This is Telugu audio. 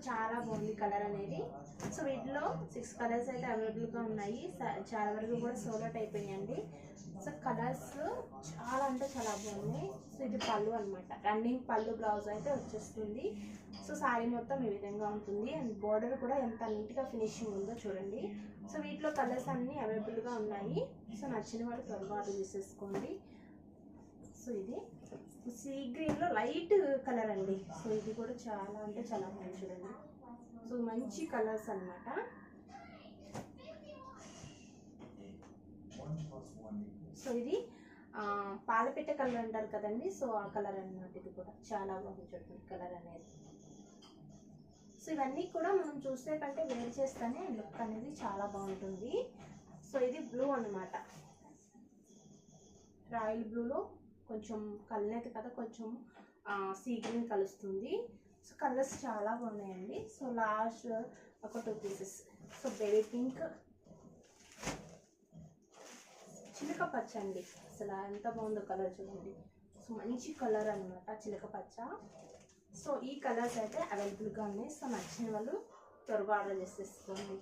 చాలా బాగుంది కలర్ అనేది. సో వీటిలో 6 కలర్స్ అయితే అవైలబుల్గా ఉన్నాయి. చాలా వరకు కూడా సోల్ అవుట్ అయిపోయాయండి. సో కలర్స్ చాలా అంటే చాలా బాగున్నాయి. సో ఇది పళ్ళు అనమాట, రన్నింగ్ పళ్ళు బ్లౌజ్ అయితే వచ్చేస్తుంది. సో శారీ మొత్తం ఈ విధంగా ఉంటుంది. అండ్ బార్డర్ కూడా ఎంత నీట్గా ఫినిషింగ్ ఉందో చూడండి. సో వీటిలో కలర్స్ అన్నీ అవైలబుల్గా ఉన్నాయి. సో నచ్చిన వాళ్ళు త్వరగా ఆర్డర్ చేసేసుకోండి. సో ఇది సీ గ్రీన్లో లైట్ కలర్ అండి. సో ఇది కూడా చాలా అంటే చాలా బాగుంది చూడండి. సో మంచి కలర్స్ అనమాట. సో ఇది పాలపిట్ట కలర్ అంటారు కదండి. సో ఆ కలర్ అనమాట. ఇది కూడా చాలా బాగుంది చూడండి కలర్ అనేది. సో ఇవన్నీ కూడా మనం చూస్తే కంటే వేర్ చేస్తేనే లుక్ అనేది చాలా బాగుంటుంది. సో ఇది బ్లూ అనమాట, రాయల్ బ్లూలో కొంచెం కలనేది కదా, కొంచెం సీ గ్రీన్ కలుస్తుంది. సో కలర్స్ చాలా బాగున్నాయండి. సో లాస్ట్ ఒక 2 పీసెస్. సో బేబీ పింక్, చిలక పచ్చ అండి. అసలు ఎంత బాగుందో కలర్ చూడండి. సో మంచి కలర్ అనమాట చిలక పచ్చ. సో ఈ కలర్స్ అయితే అవైలబుల్గా ఉన్నాయి. సో నచ్చిన వాళ్ళు త్వరగా ఆర్డర్ చేసేసుకోండి.